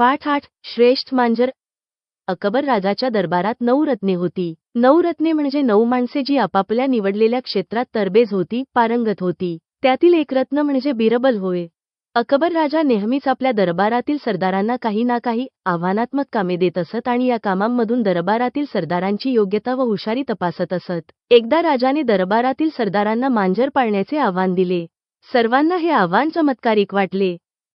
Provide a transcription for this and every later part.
पाठ 8 श्रेष्ठ मांजर. अकबर राजाच्या दरबारात 9 रत्ने होती. 9 रत्ने म्हणजे 9 माणसे जी आपापल्या निवडलेल्या क्षेत्रात तरबेज होती, पारंगत होती. त्यातील एक रत्न म्हणजे बिरबल होय. अकबर राजा नेहमीच आपल्या दरबारातील सरदारांना काही ना काही आव्हानात्मक कामे देत असत आणि या कामांमधून दरबारातील सरदारांची योग्यता व हुशारी तपासत असत. एकदा राजाने दरबारातील सरदारांना मांजर पाळण्याचे आव्हान दिले. सर्वांना हे आव्हान चमत्कारिक वाटले.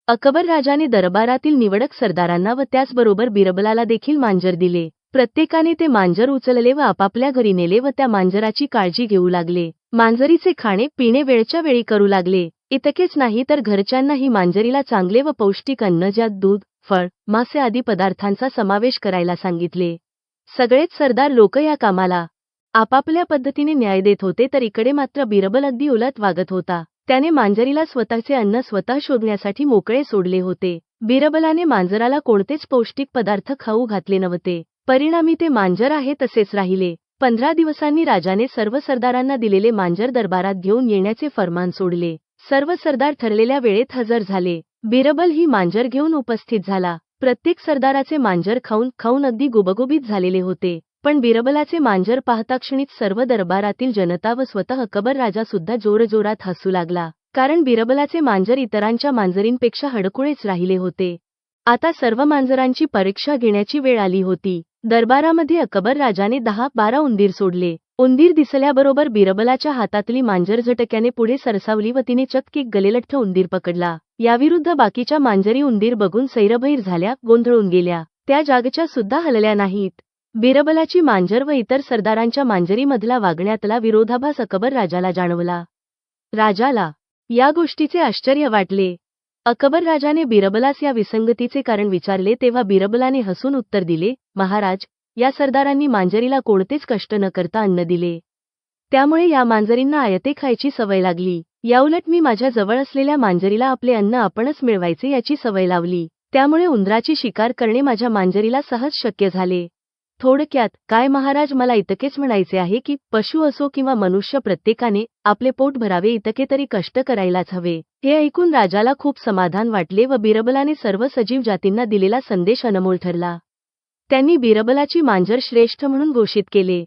अकबर राजाने दरबारातील निवडक सरदारांना व त्याचबरोबर बिरबलाला देखील मांजर दिले. प्रत्येकाने ते मांजर उचलले व आपापल्या घरी नेले व त्या मांजराची काळजी घेऊ लागले. मांजरीचे खाणे पिणे वेळच्या वेळी करू लागले. इतकेच नाही तर घरच्यांनाही मांजरीला चांगले व पौष्टिक अन्न ज्यात दूध, फळ, मासे आदी पदार्थांचा समावेश करायला सांगितले. सगळेच सरदार लोक या कामाला आपापल्या पद्धतीने न्याय देत होते तर इकडे मात्र बिरबल अगदी उलट वागत होता. त्याने मांजरीला स्वतःचे अन्न स्वतः शोधण्यासाठी मोकळे सोडले होते. बिरबलाने मांजराला कोणतेच पौष्टिक पदार्थ खाऊ घातले नव्हते. परिणामी ते मांजर आहे तसेच राहिले. 15 दिवसांनी राजाने सर्व सरदारांना दिलेले मांजर दरबारात घेऊन येण्याचे फर्मान सोडले. सर्व सरदार ठरलेल्या वेळेत हजर झाले. बिरबल ही मांजर घेऊन उपस्थित झाला. प्रत्येक सरदाराचे मांजर खाऊन अगदी गुबगुबीत झालेले होते. पण बिरबलाचे मांजर पाहता क्षणीच सर्व दरबारातील जनता व स्वतः अकबर राजा सुद्धा जोरजोरात हसू लागला. कारण बिरबलाचे मांजर इतरांच्या मांजरींपेक्षा हडकुळेच राहिले होते. आता सर्व मांजरांची परीक्षा घेण्याची वेळ आली होती. दरबारामध्ये अकबर राजाने 10-12 उंदीर सोडले. उंदीर दिसल्याबरोबर बिरबलाच्या हातातली मांजर झटक्याने पुढे सरसावली व तिने चक्क एक गलेलठ्ठ उंदीर पकडला. याविरुद्ध बाकीच्या मांजरी उंदीर बघून सैरभैर झाल्या, गोंधळून गेल्या. त्या जागच्या सुद्धा हलल्या नाहीत. बिरबलाची मांजर व इतर सरदारांच्या मांजरीमधला वागण्यातला विरोधाभास अकबर राजाला जाणवला. राजाला या गोष्टीचे आश्चर्य वाटले. अकबर राजाने बिरबलास या विसंगतीचे कारण विचारले तेव्हा बिरबलाने हसून उत्तर दिले, महाराज, या सरदारांनी मांजरीला कोणतेच कष्ट न करता अन्न दिले. त्यामुळे या मांजरींना आयते खायची सवय लागली. याउलट मी माझ्या जवळ असलेल्या मांजरीला आपले अन्न आपणच मिळवायचे याची सवय लावली. त्यामुळे उंदराची शिकार करणे माझ्या मांजरीला सहज शक्य झाले. थोडक्यात काय महाराज, मला इतकेच म्हणायचे आहे की पशु असो किंवा मनुष्य प्रत्येकाने आपले पोट भरावे इतके तरी कष्ट करायलाच हवे. हे ऐकून राजाला खूप समाधान वाटले व बिरबलाने सर्व सजीव जातींना दिलेला संदेश अनमोल ठरला. त्यांनी बिरबलाची मांजर श्रेष्ठ म्हणून घोषित केले.